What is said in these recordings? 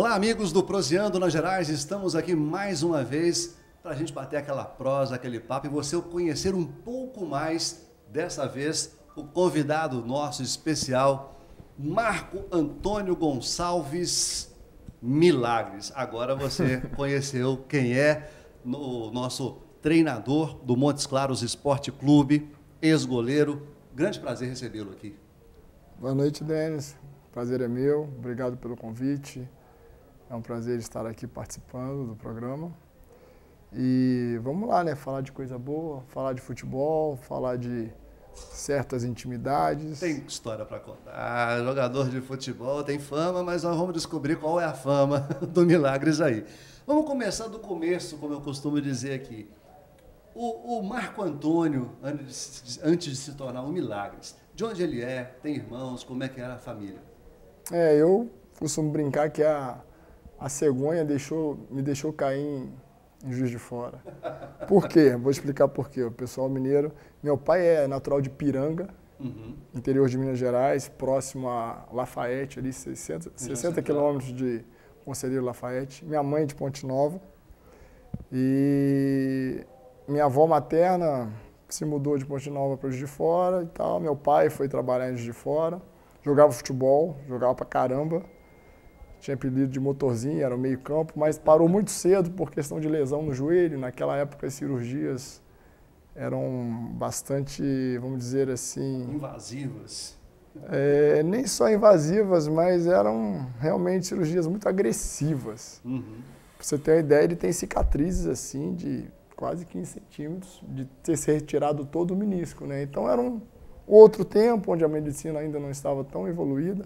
Olá, amigos do Proseando nas Gerais, estamos aqui mais uma vez para a gente bater aquela prosa, aquele papo e você conhecer um pouco mais, dessa vez, o convidado nosso especial, Marco Antônio Gonçalves Milagres. Agora você conheceu quem é o nosso treinador do Montes Claros Esporte Clube, ex-goleiro. Grande prazer recebê-lo aqui. Boa noite, Denis. Prazer é meu. Obrigado pelo convite. É um prazer estar aqui participando do programa. E vamos lá, né? Falar de coisa boa, falar de futebol, falar de certas intimidades. Tem história para contar. Jogador de futebol tem fama, mas nós vamos descobrir qual é a fama do Milagres aí. Vamos começar do começo, como eu costumo dizer aqui. O Marco Antônio, antes de se tornar um Milagres, de onde ele é? Tem irmãos? Como é que era a família? Eu costumo brincar que a cegonha me deixou cair em Juiz de Fora. Por quê? Vou explicar por quê. O pessoal mineiro... Meu pai é natural de Piranga, interior de Minas Gerais, próximo a Lafayette, ali 60 quilômetros de Conselheiro Lafayette. Minha mãe de Ponte Nova. E minha avó materna se mudou de Ponte Nova para Juiz de Fora e tal. Meu pai foi trabalhar em Juiz de Fora. Jogava futebol, jogava pra caramba. Tinha apelido de motorzinho, era o meio campo, mas parou muito cedo por questão de lesão no joelho. Naquela época as cirurgias eram bastante, vamos dizer assim... Invasivas. Nem só invasivas, mas eram realmente cirurgias muito agressivas. Pra você ter uma ideia, ele tem cicatrizes assim de quase 15 centímetros de ter se retirado todo o menisco, né? Então era um outro tempo, onde a medicina ainda não estava tão evoluída.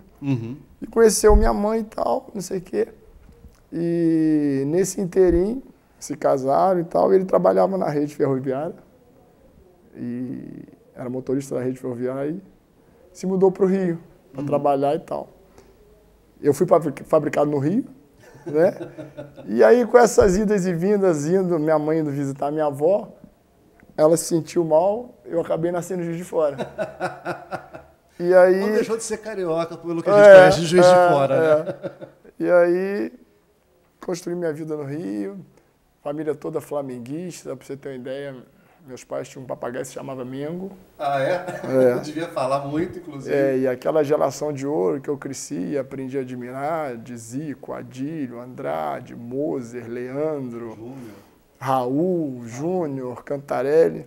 E conheceu minha mãe e tal, não sei o quê. E nesse inteirinho, se casaram e tal, e ele trabalhava na rede ferroviária. E era motorista da rede ferroviária e se mudou para o Rio para trabalhar e tal. Eu fui fabricado no Rio, né? E aí com essas idas e vindas, minha mãe indo visitar minha avó, ela se sentiu mal, eu acabei nascendo em Juiz de Fora. E aí... Não deixou de ser carioca, pelo que a gente conhece de Juiz de Fora, né? E aí, construí minha vida no Rio, família toda flamenguista, para você ter uma ideia, meus pais tinham um papagaio que se chamava Mengo. Ah, é? Eu devia falar muito, inclusive. E aquela geração de ouro que eu cresci e aprendi a admirar, de Zico, Adílio, Andrade, Moser, Leandro... Júnior. Raul, Júnior, Cantarelli.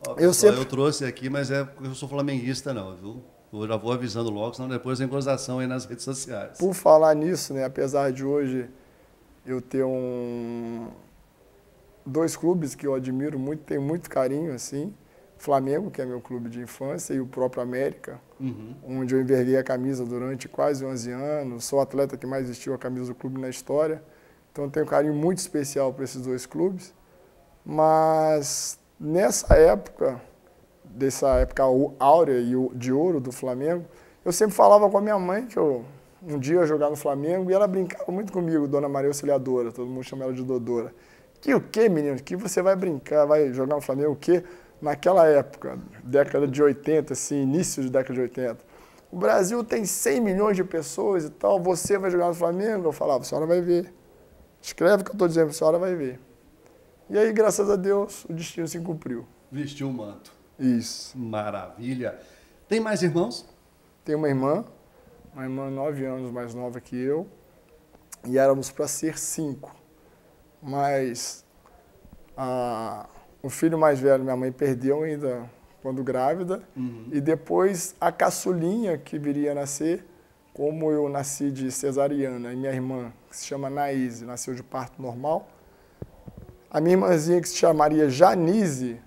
Ó, pessoal, eu trouxe aqui, mas é porque eu sou flamenguista não, viu? Eu já vou avisando logo, senão depois tem gozação aí nas redes sociais. Por falar nisso, né, apesar de hoje eu ter dois clubes que eu admiro muito, tenho muito carinho, assim, Flamengo, que é meu clube de infância, e o próprio América, onde eu enverguei a camisa durante quase 11 anos, sou o atleta que mais vestiu a camisa do clube na história. Então eu tenho um carinho muito especial para esses dois clubes, mas nessa época áurea e de ouro do Flamengo, eu sempre falava com a minha mãe que um dia eu ia jogar no Flamengo e ela brincava muito comigo, Dona Maria Auxiliadora, todo mundo chama ela de Dodora. Que o quê, menino? Que você vai brincar, vai jogar no Flamengo o quê? Naquela época, década de 80, assim, início de década de 80, o Brasil tem 100 milhões de pessoas e tal, você vai jogar no Flamengo? Eu falava, a senhora vai ver. Escreve o que eu estou dizendo, a senhora vai ver. E aí, graças a Deus, o destino se cumpriu. Vestiu o manto. Isso. Maravilha. Tem mais irmãos? Tenho uma irmã 9 anos mais nova que eu, e éramos para ser 5. Mas o filho mais velho, minha mãe perdeu ainda quando grávida, e depois a caçulinha que viria a nascer, como eu nasci de cesariana, e minha irmã, que se chama Naíse, nasceu de parto normal, a minha irmãzinha, que se chamaria Janise,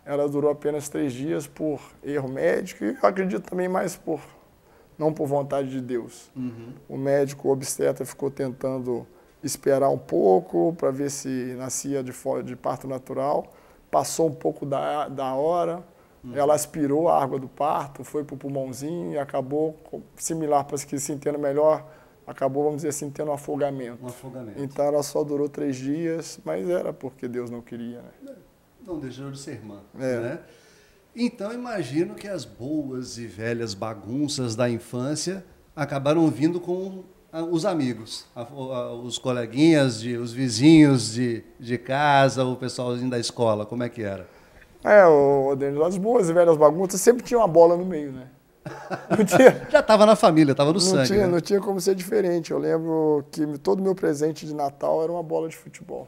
ela durou apenas 3 dias por erro médico, e eu acredito também mais não por vontade de Deus. O médico, o obstetra, ficou tentando esperar um pouco para ver se nascia de parto natural, passou um pouco da hora, ela aspirou a água do parto, foi para o pulmãozinho e acabou, similar para que se entenda melhor, acabou, vamos dizer assim, tendo um afogamento. Então ela só durou 3 dias, mas era porque Deus não queria, né? Não deixou de ser irmã, né? Então imagino que as boas e velhas bagunças da infância acabaram vindo com os amigos, os coleguinhas, os vizinhos de casa, o pessoalzinho da escola, como é que era? As boas e velhas bagunças sempre tinha uma bola no meio, né? Não tinha, já estava na família, estava no sangue. Né? Não tinha como ser diferente. Eu lembro que todo meu presente de Natal era uma bola de futebol.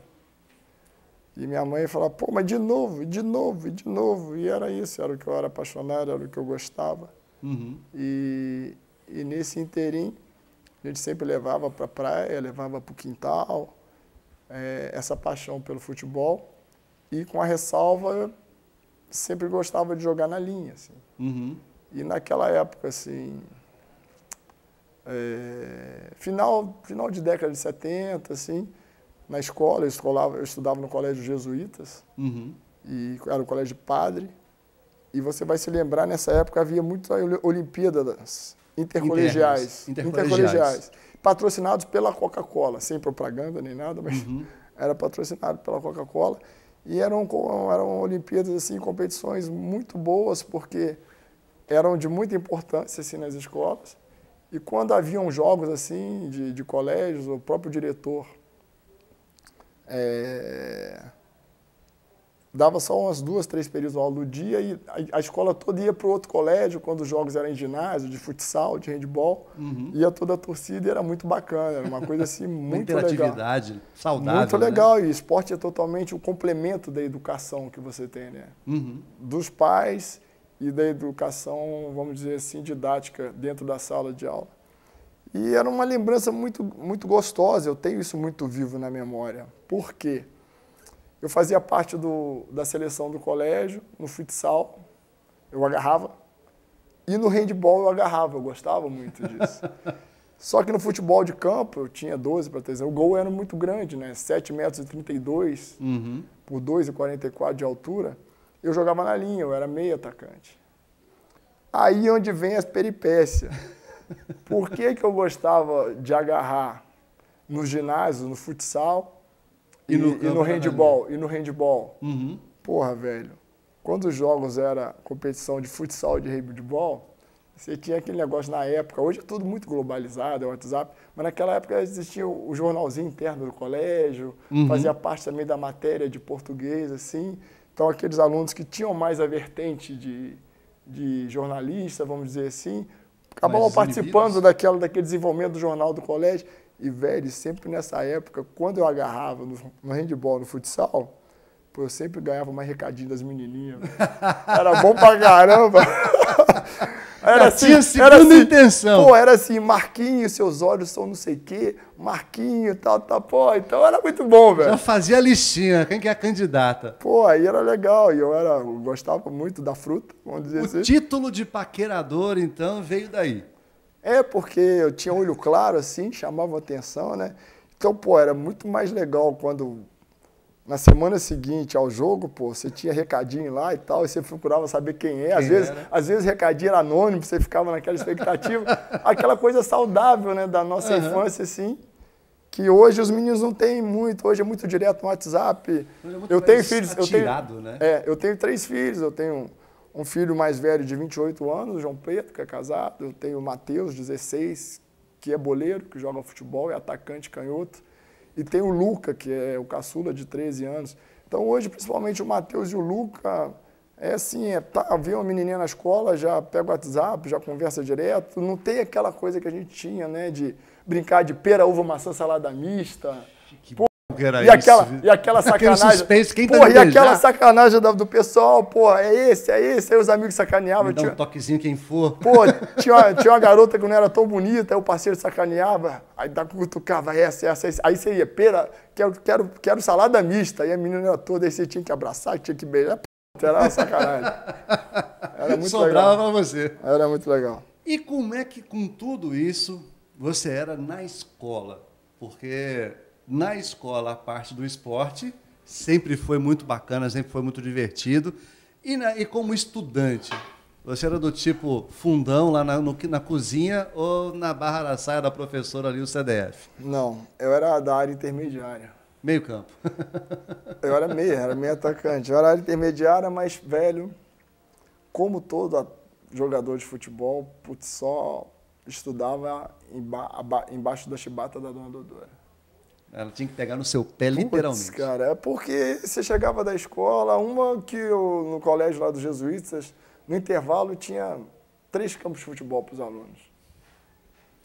E minha mãe falava, pô, mas de novo, de novo, de novo. E era isso, era o que eu era apaixonado, era o que eu gostava. Uhum. E nesse inteirinho, a gente sempre levava para a praia, levava para o quintal, essa paixão pelo futebol. E com a ressalva, sempre gostava de jogar na linha, assim. Uhum. E naquela época, assim, final de década de 70, assim, na escola, eu estudava no colégio jesuítas, uhum. E era o colégio de padre, e você vai se lembrar, nessa época havia muitas Olimpíadas intercolegiais, patrocinados pela Coca-Cola, sem propaganda nem nada, mas era patrocinado pela Coca-Cola, e eram Olimpíadas, assim, competições muito boas, porque eram de muita importância, assim, nas escolas, e quando haviam jogos, assim, de colégios, o próprio diretor dava só umas 2, 3 períodos de aula do dia e a escola toda ia para o outro colégio, quando os jogos eram em ginásio, de futsal, de handball, ia toda a torcida e era muito bacana, era uma coisa assim muito legal. Interatividade saudável. Muito legal, né? E esporte é totalmente o complemento da educação que você tem, né? Dos pais e da educação, vamos dizer assim, didática dentro da sala de aula. E era uma lembrança muito, muito gostosa, eu tenho isso muito vivo na memória. Por quê? Eu fazia parte da seleção do colégio, no futsal, eu agarrava, e no handball eu agarrava, eu gostava muito disso. Só que no futebol de campo, eu tinha 12 para 13 anos, o gol era muito grande, né? 7,32 m por 2,44 de altura, eu jogava na linha, eu era meio atacante. Aí onde vem as peripécias. Por que eu gostava de agarrar no ginásio, no futsal e no handball? Porra, velho, quando os jogos era competição de futsal e de handball, você tinha aquele negócio na época, hoje é tudo muito globalizado, é o WhatsApp, mas naquela época existia o jornalzinho interno do colégio, fazia parte também da matéria de português, assim. Então aqueles alunos que tinham mais a vertente de jornalista, vamos dizer assim, acabavam participando daquele desenvolvimento do jornal do colégio. E, velho, sempre nessa época, quando eu agarrava no handball, no futsal, pô, eu sempre ganhava mais recadinho das menininhas. Era bom pra caramba. Era assim, tinha segunda intenção. Pô, era assim, Marquinhos, seus olhos são não sei o quê, Marquinho, tal, pô, então era muito bom, velho. Já fazia a listinha, quem que é a candidata? Pô, aí era legal, e eu gostava muito da fruta, vamos dizer assim. O título de paquerador, então, veio daí. Porque eu tinha olho claro, assim, chamava atenção, né? Então, pô, era muito mais legal quando, na semana seguinte ao jogo, pô, você tinha recadinho lá e tal, e você procurava saber quem é. Às vezes recadinho era anônimo, você ficava naquela expectativa. Aquela coisa saudável, né, da nossa infância, assim, que hoje os meninos não têm muito. Hoje é muito direto no WhatsApp. Eu tenho filhos, né? Eu tenho 3 filhos, eu tenho um filho mais velho de 28 anos, o João Pedro, que é casado. Eu tenho o Matheus, 16, que é boleiro, que joga futebol, é atacante canhoto. E tem o Luca, que é o caçula de 13 anos. Então, hoje, principalmente o Matheus e o Luca, vê uma menininha na escola, já pega o WhatsApp, já conversa direto. Não tem aquela coisa que a gente tinha, né, de brincar de pera, uva, maçã, salada mista. E aquela sacanagem. Suspense, quem porra, e aquela sacanagem do pessoal, porra, é esse. Aí os amigos sacaneavam. Dá um toquezinho quem for. Pô, tinha uma garota que não era tão bonita, aí o parceiro sacaneava, aí cutucava essa. Aí você ia, pera, quero salada mista. Aí a menina era toda, aí você tinha que abraçar, tinha que beijar. Era uma sacanagem. Era muito Sobrava legal. pra você. Era muito legal. E como é que, com tudo isso, você era na escola? Porque na escola, a parte do esporte sempre foi muito bacana, sempre foi muito divertido. E como estudante, você era do tipo fundão lá na cozinha ou na barra da saia da professora ali, o CDF? Não, eu era da área intermediária. Meio campo. Eu era meio atacante. Eu era área intermediária, mas, velho, como todo jogador de futebol, só estudava embaixo da chibata da dona Dodora. Ela tinha que pegar no seu pé, literalmente. Putz, cara, é porque você chegava da escola, no colégio lá dos jesuítas, no intervalo tinha 3 campos de futebol para os alunos.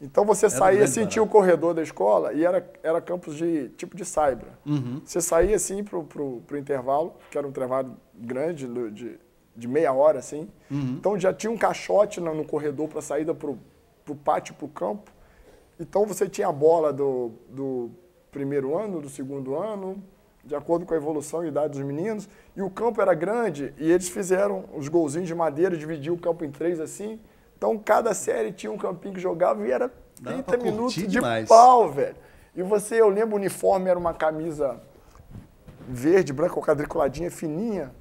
Então você saía assim, tinha o corredor da escola e era campos de tipo de saibra. Você saía assim pro intervalo, que era um intervalo grande, de meia hora assim. Então já tinha um caixote no corredor para saída pro pátio, pro campo. Então você tinha a bola do primeiro ano, do segundo ano, de acordo com a evolução e idade dos meninos. E o campo era grande e eles fizeram os golzinhos de madeira, dividiam o campo em 3 assim. Então, cada série tinha um campinho que jogava e era 30 minutos de pau, velho. E eu lembro, o uniforme era uma camisa verde, branca, quadriculadinha, fininha,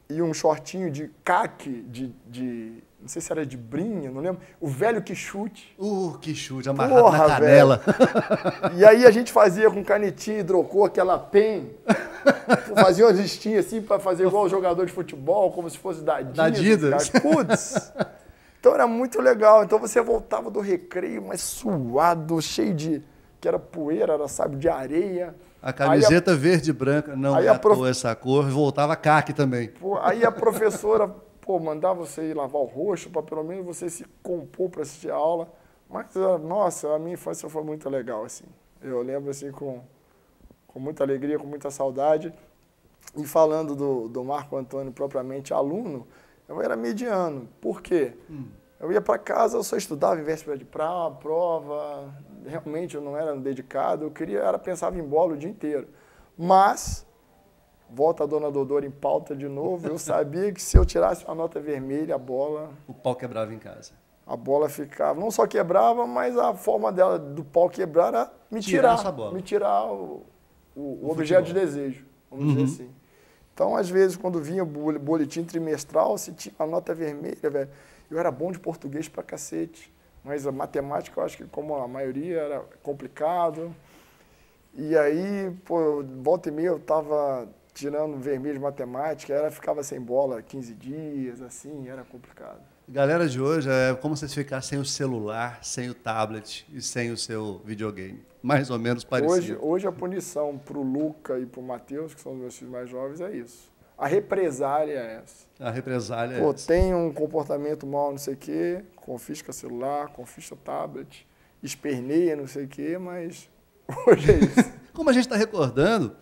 e um shortinho de caque, não sei se era de brinha, não lembro. O velho Quixute. Quixute, amarrado na canela. E aí a gente fazia com canetinha, hidrocor, aquela pen. Fazia umas listinhas assim para fazer igual o jogador de futebol, como se fosse da Adidas. Putz! Então era muito legal. Então você voltava do recreio, mas suado, cheio que era poeira, era, sabe, de areia. A camiseta verde e branca não é essa cor, voltava caque também. Aí a professora, mandava você ir lavar o rosto, para pelo menos você se compor para assistir a aula. Mas, nossa, a minha infância foi muito legal, assim. Eu lembro, assim, com muita alegria, com muita saudade. E falando do Marco Antônio propriamente aluno, eu era mediano. Por quê? Eu ia para casa, eu só estudava em véspera de prova, realmente eu não era dedicado, pensava em bola o dia inteiro. Mas, volta a dona Dodora em pauta de novo, eu sabia que se eu tirasse uma nota vermelha, a bola... O pau quebrava em casa. A bola ficava, não só quebrava, mas a forma dela do pau quebrar era me tirar o objeto de desejo, vamos dizer assim. Então, às vezes, quando vinha o boletim trimestral, se tinha a nota vermelha, velho, eu era bom de português pra cacete, mas a matemática, eu acho que, como a maioria, era complicado. E aí, volta e meia, eu tava tirando vermelho de matemática, ficava sem bola 15 dias, assim, era complicado. Galera de hoje, é como se você ficar sem o celular, sem o tablet e sem o seu videogame. Mais ou menos parecido. Hoje a punição para o Luca e para o Matheus, que são os meus filhos mais jovens, é isso. A represália é essa. A represália é essa. Tem um comportamento mal, não sei o quê, confisca celular, confisca tablet, esperneia, não sei o quê, mas hoje é isso. Como a gente está recordando,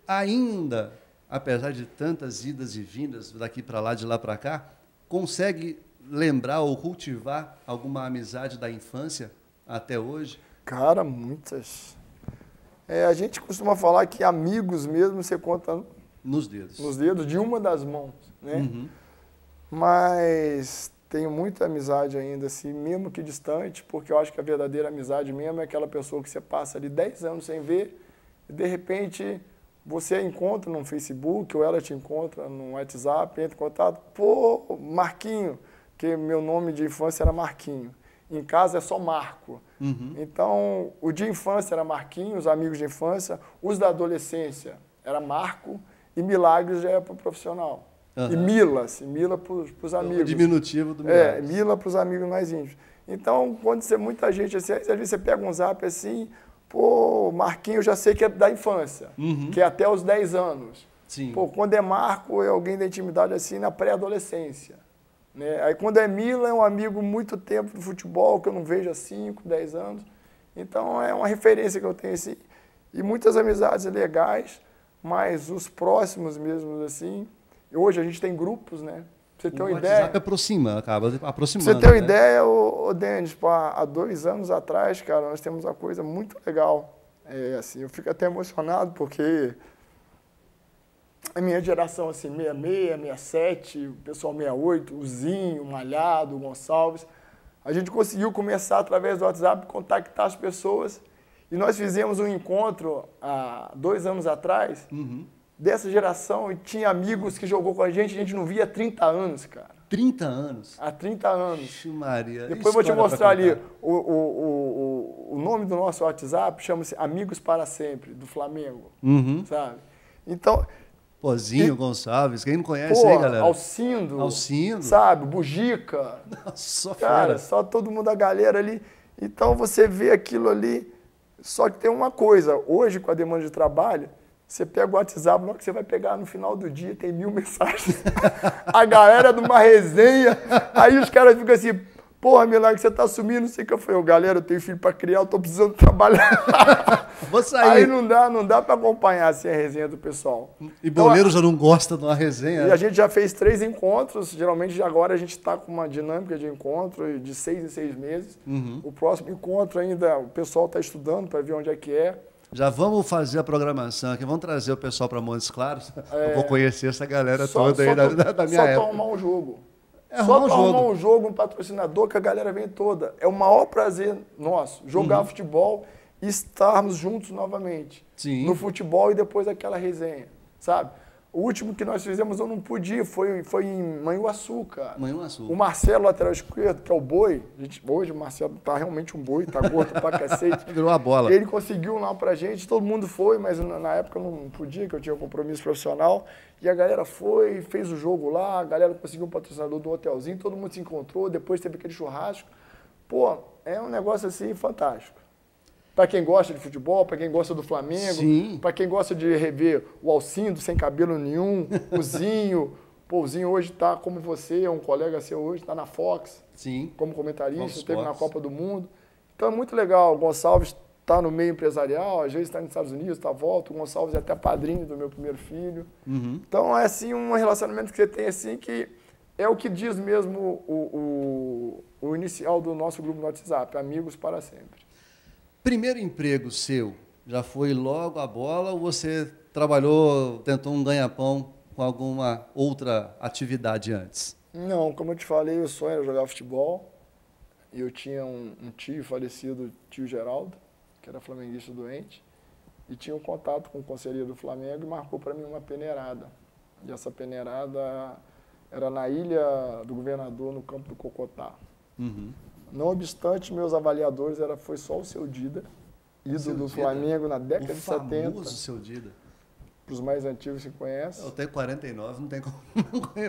ainda, apesar de tantas idas e vindas daqui para lá, de lá para cá, consegue lembrar ou cultivar alguma amizade da infância até hoje? Cara, muitas. A gente costuma falar que amigos mesmo você conta nos dedos. Nos dedos de uma das mãos, né? Mas tenho muita amizade ainda, assim, mesmo que distante, porque eu acho que a verdadeira amizade mesmo é aquela pessoa que você passa ali 10 anos sem ver e, de repente, você a encontra no Facebook ou ela te encontra no WhatsApp, entra em contato. Marquinho, que meu nome de infância era Marquinho. Em casa é só Marco. Então, o de infância era Marquinho, os amigos de infância. Os da adolescência era Marco e Milagres já é para o profissional. E Mila para os amigos. O diminutivo do Milagres. Mila para os amigos mais íntimos. Então, quando você muita gente, assim, às vezes você pega um zap assim, Marquinho eu já sei que é da infância, que é até os 10 anos. Sim. Quando é Marco, é alguém da intimidade assim na pré-adolescência. Né? Aí quando é Mila, é um amigo muito tempo do futebol, que eu não vejo há 5, 10 anos. Então é uma referência que eu tenho assim. E muitas amizades legais, mas os próximos mesmo assim. Hoje a gente tem grupos, né? Pra você ter uma ideia. O WhatsApp acaba aproximando. Pra você ter uma ideia, Denis, há 2 anos atrás, cara, nós temos uma coisa muito legal. Assim, eu fico até emocionado porque a minha geração, assim, 66, 67, o pessoal 68, o Zinho, o Malhado, o Gonçalves, a gente conseguiu começar, através do WhatsApp, contactar as pessoas. E nós fizemos um encontro há 2 anos atrás, dessa geração, e tinha amigos que jogou com a gente não via há 30 anos, cara. 30 anos? Há 30 anos. Ixi, Maria. Depois eu vou te mostrar ali. O nome do nosso WhatsApp chama-se Amigos para Sempre, do Flamengo. Sabe? Então... Pozinho Gonçalves, quem não conhece Pô, aí, galera? Alcindo. Alcindo. Sabe, Bujica. Nossa, só Cara, fera. só todo mundo, a galera ali. Então você vê aquilo ali. Só que tem uma coisa, hoje com a demanda de trabalho, você pega o WhatsApp, na hora que você vai pegar no final do dia, tem 1000 mensagens. A galera de uma resenha, aí os caras ficam assim, porra, Milagre, você tá sumindo, não sei o que eu falei, galera, eu tenho filho pra criar, eu tô precisando trabalhar. Vou sair. Aí não dá pra acompanhar assim, a resenha do pessoal. E boleiro já não gosta de uma resenha. E a gente já fez 3 encontros, geralmente agora a gente está com uma dinâmica de encontro de 6 em 6 meses. O próximo encontro ainda, o pessoal está estudando para ver onde é que é. Já vamos fazer a programação aqui, vamos trazer o pessoal para Montes Claros. Eu vou conhecer essa galera toda aí da minha época. Só arrumar um jogo. Arrumar um jogo, um patrocinador que a galera vem toda. É o maior prazer nosso, jogar futebol e estarmos juntos novamente. Sim. No futebol e depois aquela resenha, sabe? O último que nós fizemos eu não pude ir, foi em Manhuaçu, cara. Manhuaçu. O Marcelo, lateral esquerdo, que é o boi, hoje o Marcelo tá realmente um boi, tá gordo pra cacete. Virou a bola. Ele conseguiu lá pra gente, todo mundo foi, mas na época eu não podia, que eu tinha um compromisso profissional. E a galera foi, fez o jogo lá, a galera conseguiu um patrocinador do hotelzinho, todo mundo se encontrou, depois teve aquele churrasco. Pô, é um negócio assim fantástico. Para quem gosta de futebol, para quem gosta do Flamengo, para quem gosta de rever o Alcindo sem cabelo nenhum, o Zinho. Pô, o Zinho hoje está como você, é um colega seu hoje, está na Fox, como comentarista, esteve na Copa do Mundo. Então é muito legal. O Gonçalves está no meio empresarial, às vezes está nos Estados Unidos, está volta. O Gonçalves é até padrinho do meu primeiro filho. Então é assim um relacionamento que você tem assim que é o que diz mesmo o inicial do nosso grupo no WhatsApp, amigos para sempre. Primeiro emprego seu, já foi logo a bola ou você trabalhou, tentou um ganha-pão com alguma outra atividade antes? Não, como eu te falei, o sonho era jogar futebol. E eu tinha um tio falecido, tio Geraldo, que era flamenguista doente, e tinha um contato com o conselheiro do Flamengo e marcou para mim uma peneirada. E essa peneirada era na Ilha do Governador, no campo do Cocotá. Não obstante, meus avaliadores foi só o Seu Dida, ídolo do Flamengo na década de 70. O famoso Seu Dida. Para os mais antigos se conhecem. Eu tenho 49, não tem como.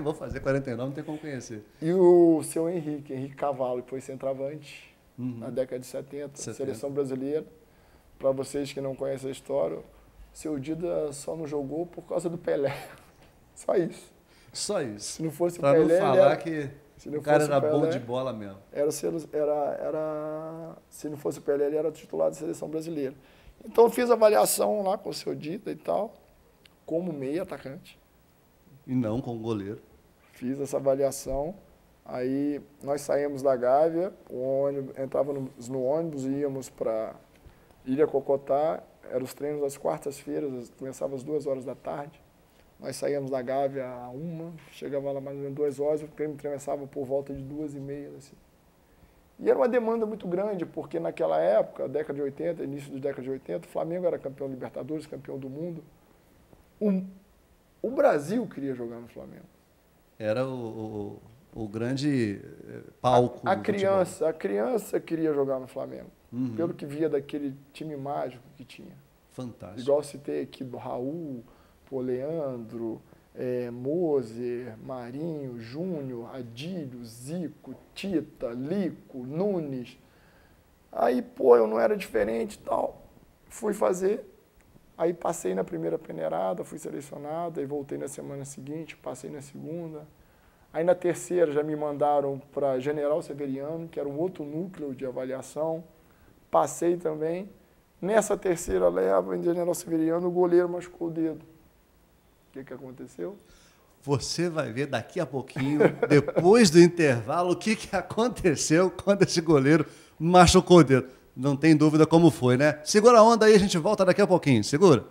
Vou fazer 49, não tem como conhecer. E o Seu Henrique Cavalo, que foi centroavante na década de 70, seleção brasileira. Para vocês que não conhecem a história, o Seu Dida só não jogou por causa do Pelé. Só isso. Só isso. Se não fosse o Pelé. Para não falar que o cara era Pelé, bom de bola mesmo. Se não fosse o Pelé, ele era titular da seleção brasileira. Então eu fiz avaliação lá com o Seu Dida e tal, como meio atacante. E não com goleiro. Fiz essa avaliação. Aí nós saímos da Gávea, entrávamos no ônibus e íamos para Ilha Cocotá. Eram os treinos às quartas-feiras, começava às 2 horas da tarde. Nós saíamos da Gávea a 1, chegava lá mais ou menos 2 horas, o treino começava por volta de 2h30. Assim. E era uma demanda muito grande, porque naquela época, década de 80, início da década de 80, o Flamengo era campeão Libertadores, campeão do mundo. O Brasil queria jogar no Flamengo. Era o grande palco a do criança queria jogar no Flamengo, pelo que via daquele time mágico que tinha. Fantástico. Igual citei aqui do Raul, Leandro, Moser, Marinho, Júnior, Adílio, Zico, Tita, Lico, Nunes. Aí, eu não era diferente e tal. Fui fazer. Aí passei na primeira peneirada, fui selecionado, aí voltei na semana seguinte, passei na segunda. Aí na terceira já me mandaram para General Severiano, que era um outro núcleo de avaliação. Passei também. Nessa terceira leva, em General Severiano, o goleiro machucou o dedo. O que aconteceu? Você vai ver daqui a pouquinho, depois do intervalo, o que aconteceu quando esse goleiro machucou o dedo. Não tem dúvida como foi, né? Segura a onda aí, a gente volta daqui a pouquinho. Segura.